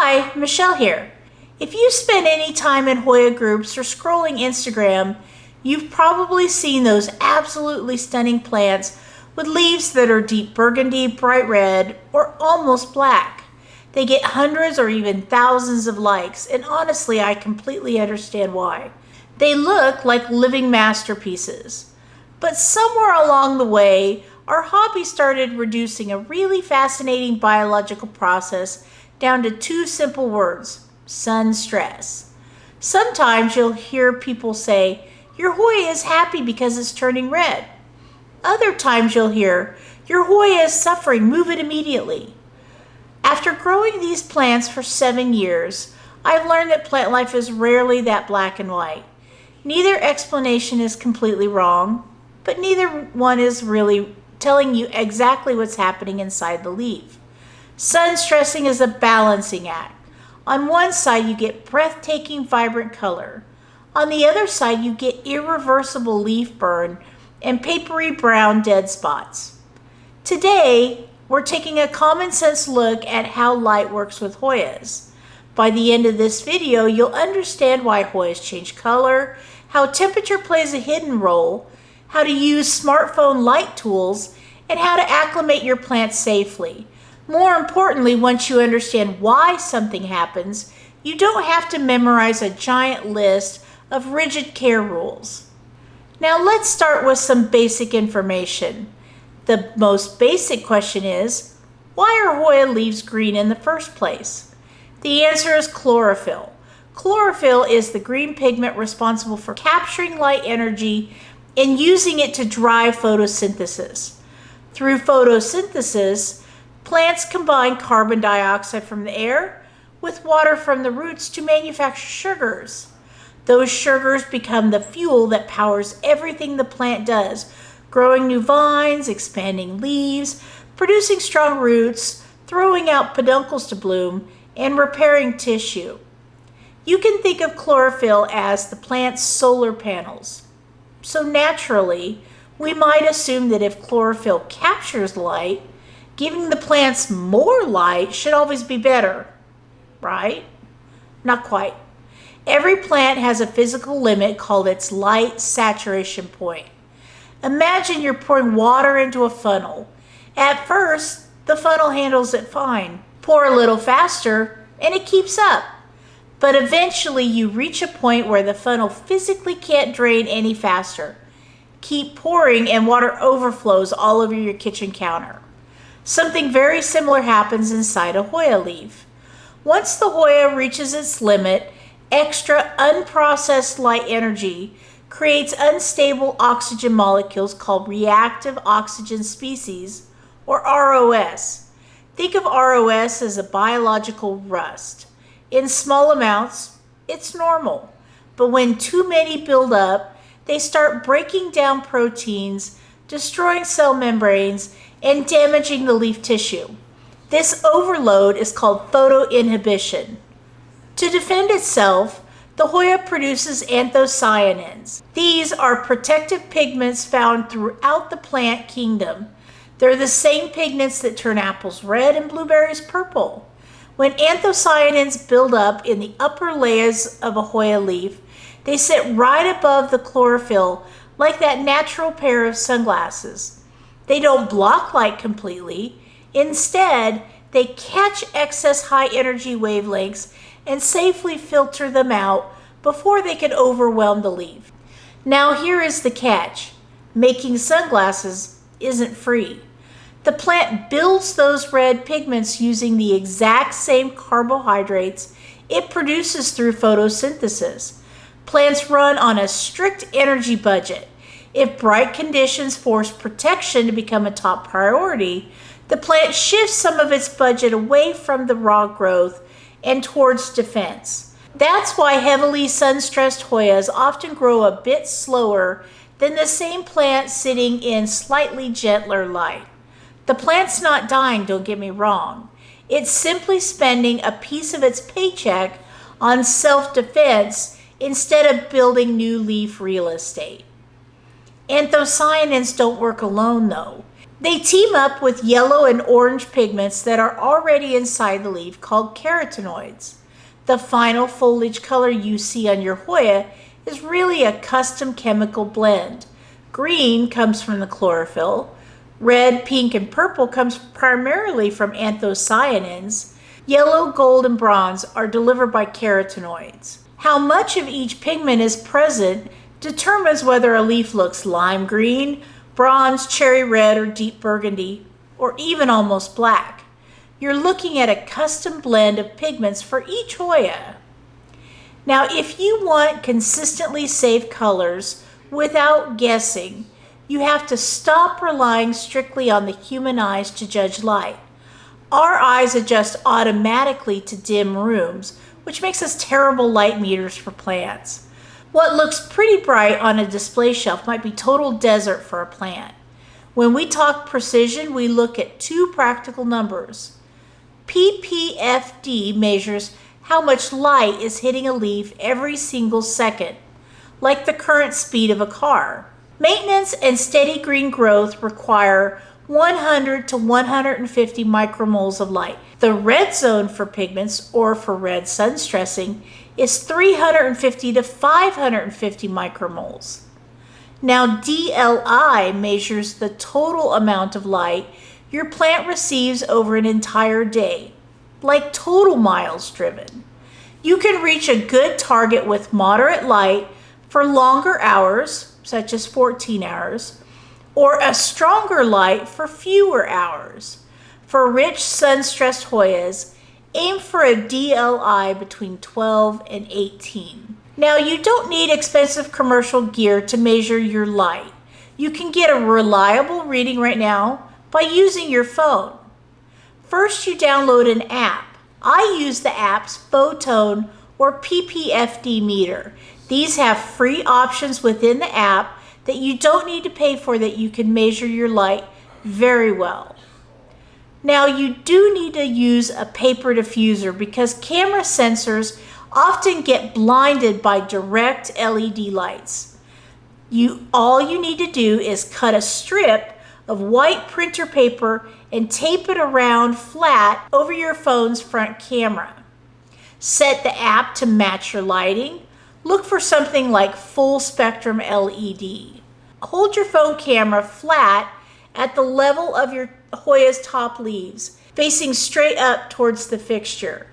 Hi, Michelle here. If you spend any time in Hoya groups or scrolling Instagram, you've probably seen those absolutely stunning plants with leaves that are deep burgundy, bright red, or almost black. They get hundreds or even thousands of likes, and honestly, I completely understand why. They look like living masterpieces. But somewhere along the way, our hobby started reducing a really fascinating biological process down to two simple words: sun stress. Sometimes you'll hear people say, "Your Hoya is happy because it's turning red." Other times you'll hear, "Your Hoya is suffering, move it immediately." After growing these plants for 7 years, I've learned that plant life is rarely that black and white. Neither explanation is completely wrong, but neither one is really telling you exactly what's happening inside the leaf. Sun stressing is a balancing act. On one side, you get breathtaking, vibrant color. On the other side, you get irreversible leaf burn and papery brown dead spots. Today, we're taking a common sense look at how light works with Hoyas. By the end of this video, you'll understand why Hoyas change color, how temperature plays a hidden role, how to use smartphone light tools, and how to acclimate your plants safely. More importantly, once you understand why something happens, you don't have to memorize a giant list of rigid care rules. Now let's start with some basic information. The most basic question is, why are Hoya leaves green in the first place? The answer is chlorophyll. Chlorophyll is the green pigment responsible for capturing light energy and using it to drive photosynthesis. Through photosynthesis, plants combine carbon dioxide from the air with water from the roots to manufacture sugars. Those sugars become the fuel that powers everything the plant does, growing new vines, expanding leaves, producing strong roots, throwing out peduncles to bloom, and repairing tissue. You can think of chlorophyll as the plant's solar panels. So naturally, we might assume that if chlorophyll captures light, giving the plants more light should always be better, right? Not quite. Every plant has a physical limit called its light saturation point. Imagine you're pouring water into a funnel. At first, the funnel handles it fine. Pour a little faster, and it keeps up. But eventually you reach a point where the funnel physically can't drain any faster. Keep pouring and water overflows all over your kitchen counter. Something very similar happens inside a Hoya leaf. Once the Hoya reaches its limit, extra unprocessed light energy creates unstable oxygen molecules called reactive oxygen species, or ROS. Think of ROS as a biological rust. In small amounts, it's normal, but when too many build up, they start breaking down proteins, destroying cell membranes, and damaging the leaf tissue. This overload is called photoinhibition. To defend itself, the Hoya produces anthocyanins. These are protective pigments found throughout the plant kingdom. They're the same pigments that turn apples red and blueberries purple. When anthocyanins build up in the upper layers of a Hoya leaf, they sit right above the chlorophyll like that natural pair of sunglasses. They don't block light completely. Instead, they catch excess high energy wavelengths and safely filter them out before they can overwhelm the leaf. Now here is the catch. Making sunglasses isn't free. The plant builds those red pigments using the exact same carbohydrates it produces through photosynthesis. Plants run on a strict energy budget. If bright conditions force protection to become a top priority, the plant shifts some of its budget away from the raw growth and towards defense. That's why heavily sun-stressed Hoyas often grow a bit slower than the same plant sitting in slightly gentler light. The plant's not dying, don't get me wrong. It's simply spending a piece of its paycheck on self-defense instead of building new leaf real estate. Anthocyanins don't work alone though. They team up with yellow and orange pigments that are already inside the leaf called carotenoids. The final foliage color you see on your Hoya is really a custom chemical blend. Green comes from the chlorophyll. Red, pink, and purple comes primarily from anthocyanins. Yellow, gold, and bronze are delivered by carotenoids. How much of each pigment is present determines whether a leaf looks lime green, bronze, cherry red, or deep burgundy, or even almost black. You're looking at a custom blend of pigments for each Hoya. Now, if you want consistently safe colors without guessing, you have to stop relying strictly on the human eyes to judge light. Our eyes adjust automatically to dim rooms, which makes us terrible light meters for plants. What looks pretty bright on a display shelf might be total desert for a plant. When we talk precision, we look at two practical numbers. ppfd measures how much light is hitting a leaf every single second, like the current speed of a car. Maintenance and steady green growth require 100 to 150 micromoles of light. The red zone for pigments, or for red sun stressing, is 350 to 550 micromoles. Now, DLI measures the total amount of light your plant receives over an entire day, like total miles driven. You can reach a good target with moderate light for longer hours, such as 14 hours, or a stronger light for fewer hours. For rich sun-stressed Hoyas, aim for a DLI between 12 and 18. Now, you don't need expensive commercial gear to measure your light. You can get a reliable reading right now by using your phone. First, you download an app. I use the app's Photone or ppfd meter. These have free options within the app that you don't need to pay for that you can measure your light very well. Now, you do need to use a paper diffuser because camera sensors often get blinded by direct LED lights. All you need to do is cut a strip of white printer paper and tape it around flat over your phone's front camera. Set the app to match your lighting. Look for something like full spectrum LED. Hold your phone camera flat at the level of your Hoya's top leaves, facing straight up towards the fixture.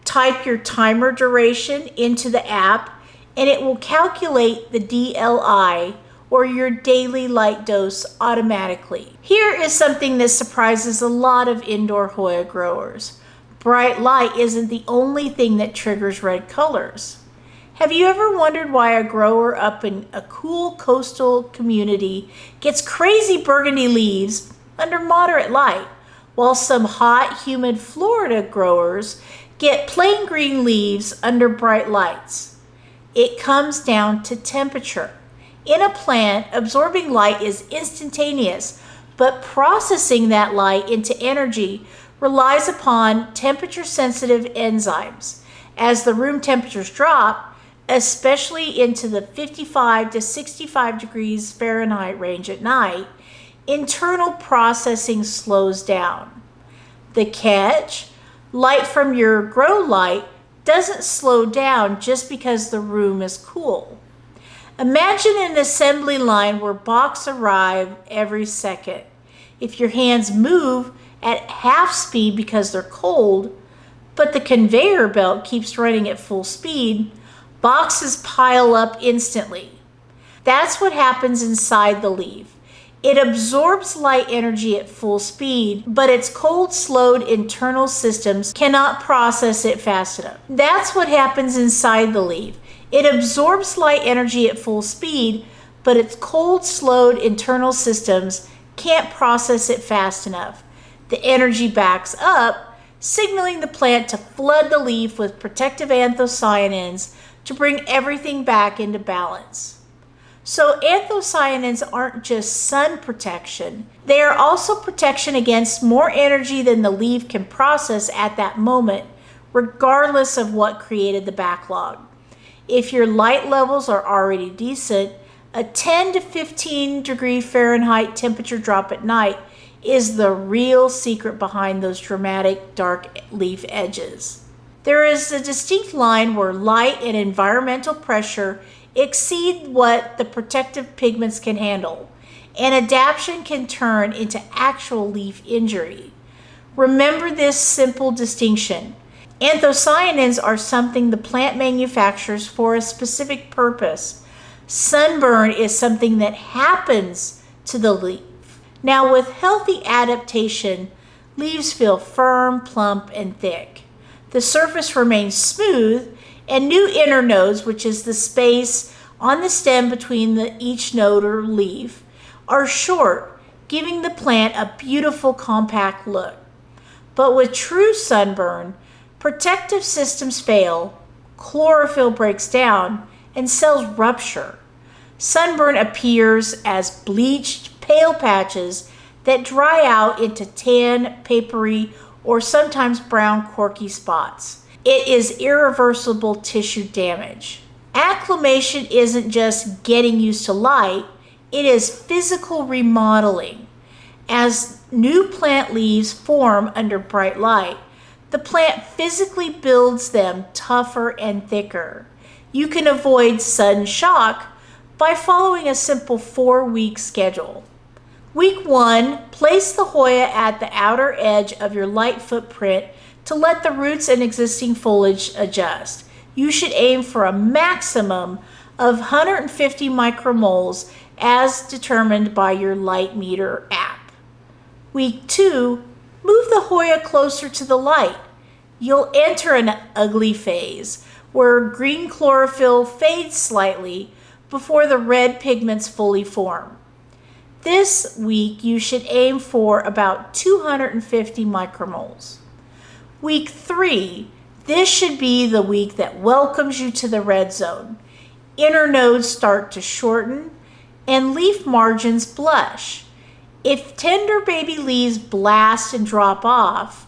Type your timer duration into the app and it will calculate the DLI, or your daily light dose, automatically. Here is something that surprises a lot of indoor Hoya growers. Bright light isn't the only thing that triggers red colors. Have you ever wondered why a grower up in a cool coastal community gets crazy burgundy leaves under moderate light, while some hot, humid Florida growers get plain green leaves under bright lights? It comes down to temperature. In a plant, absorbing light is instantaneous, but processing that light into energy relies upon temperature-sensitive enzymes. As the room temperatures drop, especially into the 55 to 65 degrees Fahrenheit range at night, internal processing slows down. The catch? Light from your grow light doesn't slow down just because the room is cool. Imagine an assembly line where boxes arrive every second. If your hands move at half speed because they're cold, but the conveyor belt keeps running at full speed, boxes pile up instantly. That's what happens inside the leaf. It absorbs light energy at full speed, but its cold, slowed internal systems cannot process it fast enough. That's what happens inside the leaf. It absorbs light energy at full speed, but its cold, slowed internal systems can't process it fast enough. The energy backs up, signaling the plant to flood the leaf with protective anthocyanins to bring everything back into balance. So anthocyanins aren't just sun protection. They are also protection against more energy than the leaf can process at that moment, regardless of what created the backlog. If your light levels are already decent, a 10 to 15 degree Fahrenheit temperature drop at night is the real secret behind those dramatic dark leaf edges. There is a distinct line where light and environmental pressure exceed what the protective pigments can handle, and adaptation can turn into actual leaf injury. Remember this simple distinction. Anthocyanins are something the plant manufactures for a specific purpose. Sunburn is something that happens to the leaf. Now, with healthy adaptation, leaves feel firm, plump, and thick. The surface remains smooth, and new inner nodes, which is the space on the stem between each node or leaf, are short, giving the plant a beautiful compact look. But with true sunburn, protective systems fail, chlorophyll breaks down, and cells rupture. Sunburn appears as bleached, pale patches that dry out into tan, papery, or sometimes brown, corky spots. It is irreversible tissue damage. Acclimation isn't just getting used to light, it is physical remodeling. As new plant leaves form under bright light, the plant physically builds them tougher and thicker. You can avoid sudden shock by following a simple 4-week schedule. Week 1, place the Hoya at the outer edge of your light footprint to let the roots and existing foliage adjust. You should aim for a maximum of 150 micromoles as determined by your light meter app. Week 2, move the Hoya closer to the light. You'll enter an ugly phase where green chlorophyll fades slightly before the red pigments fully form. This week, you should aim for about 250 micromoles. Week 3, this should be the week that welcomes you to the red zone. Inner nodes start to shorten and leaf margins blush. If tender baby leaves blast and drop off,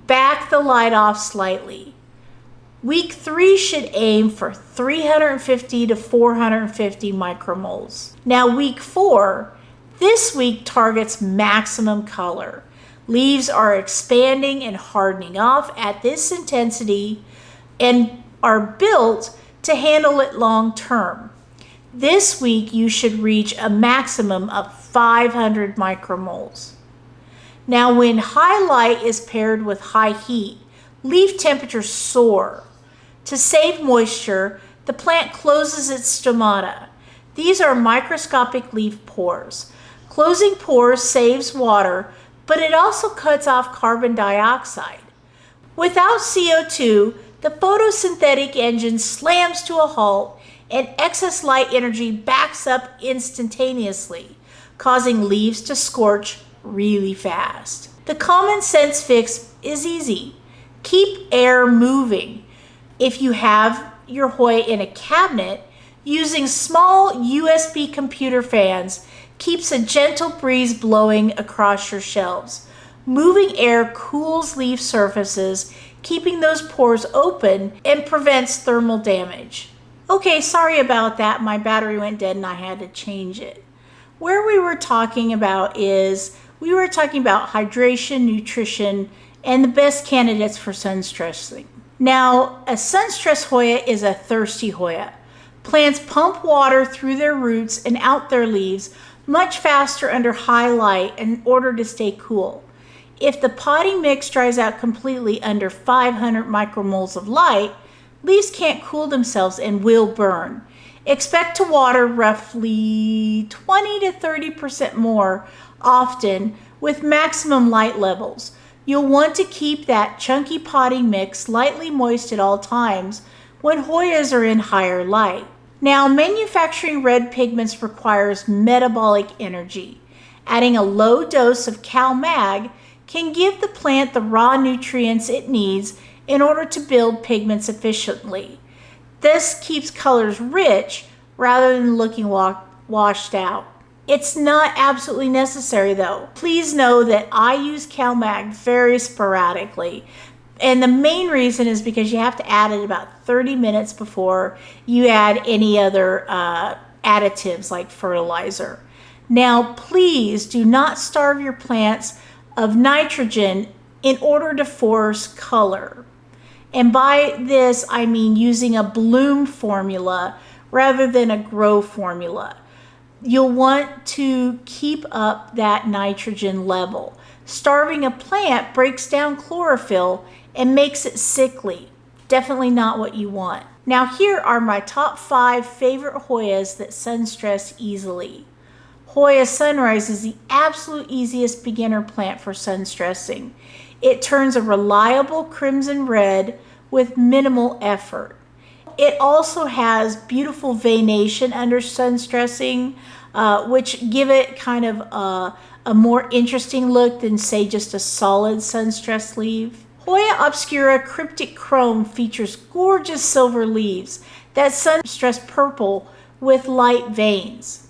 back the light off slightly. Week 3 should aim for 350 to 450 micromoles. Now week 4, this week targets maximum color. Leaves are expanding and hardening off at this intensity and are built to handle it long term. This week you should reach a maximum of 500 micromoles. Now when high light is paired with high heat, leaf temperatures soar. To save moisture, the plant closes its stomata. These are microscopic leaf pores. Closing pores saves water, but it also cuts off carbon dioxide. Without CO2, the photosynthetic engine slams to a halt and excess light energy backs up instantaneously, causing leaves to scorch really fast. The common sense fix is easy. Keep air moving. If you have your Hoya in a cabinet, using small USB computer fans keeps a gentle breeze blowing across your shelves. Moving air cools leaf surfaces, keeping those pores open and prevents thermal damage. Okay, sorry about that. My battery went dead and I had to change it. Where we were talking about hydration, nutrition, and the best candidates for sun stressing. Now, a sun stress Hoya is a thirsty Hoya. Plants pump water through their roots and out their leaves much faster under high light in order to stay cool. If the potting mix dries out completely under 500 micromoles of light, leaves can't cool themselves and will burn. Expect to water roughly 20 to 30% more often with maximum light levels. You'll want to keep that chunky potting mix lightly moist at all times when Hoyas are in higher light. Now, manufacturing red pigments requires metabolic energy. Adding a low dose of CalMag can give the plant the raw nutrients it needs in order to build pigments efficiently. This keeps colors rich rather than looking washed out. It's not absolutely necessary though. Please know that I use CalMag very sporadically. And the main reason is because you have to add it about 30 minutes before you add any other additives like fertilizer. Now, please do not starve your plants of nitrogen in order to force color. And by this, I mean using a bloom formula rather than a grow formula. You'll want to keep up that nitrogen level. Starving a plant breaks down chlorophyll and makes it sickly. Definitely not what you want. Now here are my top 5 favorite Hoyas that sun stress easily. Hoya Sunrise is the absolute easiest beginner plant for sun stressing. It turns a reliable crimson red with minimal effort. It also has beautiful veination under sun stressing, which give it kind of a more interesting look than, say, just a solid sun stress leaf. Hoya obscura cryptic chrome features gorgeous silver leaves that sun stress purple with light veins.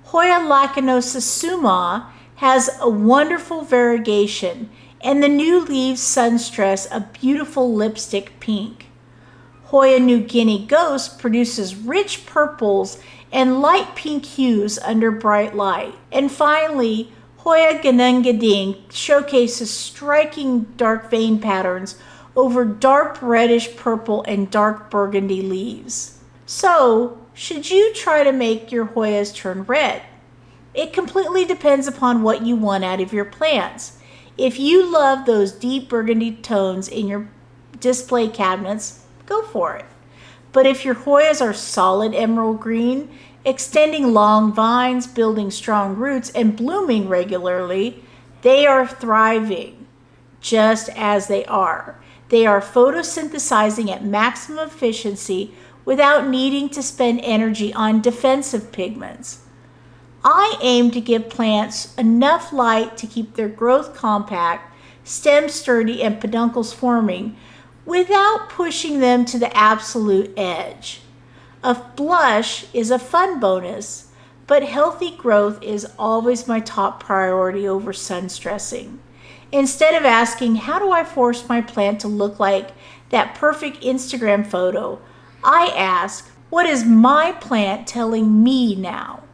Hoya lacanosa summa has a wonderful variegation, and the new leaves sun stress a beautiful lipstick pink. Hoya New Guinea Ghost produces rich purples and light pink hues under bright light. And finally, Hoya Ganungading showcases striking dark vein patterns over dark reddish purple and dark burgundy leaves. So, should you try to make your Hoyas turn red? It completely depends upon what you want out of your plants. If you love those deep burgundy tones in your display cabinets, go for it. But if your Hoyas are solid emerald green, extending long vines, building strong roots, and blooming regularly, they are thriving just as they are. They are photosynthesizing at maximum efficiency without needing to spend energy on defensive pigments. I aim to give plants enough light to keep their growth compact, stems sturdy, and peduncles forming without pushing them to the absolute edge. A blush is a fun bonus, but healthy growth is always my top priority over sun stressing. Instead of asking, how do I force my plant to look like that perfect Instagram photo, I ask, what is my plant telling me now?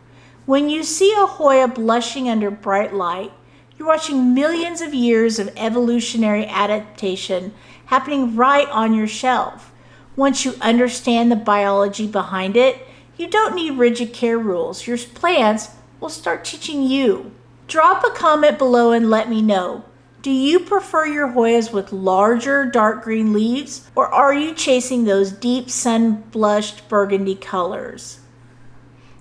When you see a Hoya blushing under bright light, you're watching millions of years of evolutionary adaptation happening right on your shelf. Once you understand the biology behind it, you don't need rigid care rules. Your plants will start teaching you. Drop a comment below and let me know. Do you prefer your Hoyas with larger dark green leaves, or are you chasing those deep sun-blushed burgundy colors?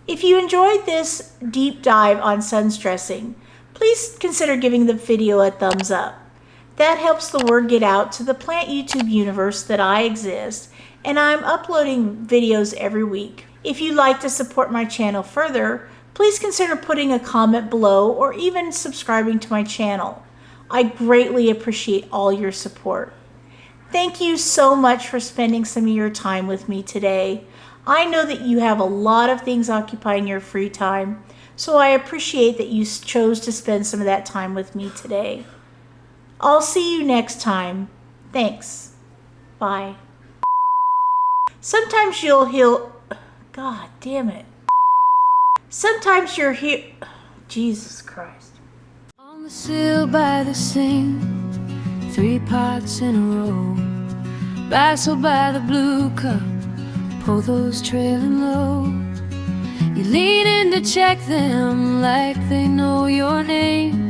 If you enjoyed this deep dive on sun stressing, please consider giving the video a thumbs up. That helps the word get out to the plant YouTube universe that I exist, and I'm uploading videos every week. If you'd like to support my channel further, please consider putting a comment below or even subscribing to my channel. I greatly appreciate all your support. Thank you so much for spending some of your time with me today. I know that you have a lot of things occupying your free time, so I appreciate that you chose to spend some of that time with me today. I'll see you next time. Thanks. Bye. Sometimes you'll heal. God damn it. Sometimes you're here. Jesus Christ. On the sill by the sink, 3 pots in a row, Basil by the blue cup, pothos trailing low. You lean in to check them like they know your name.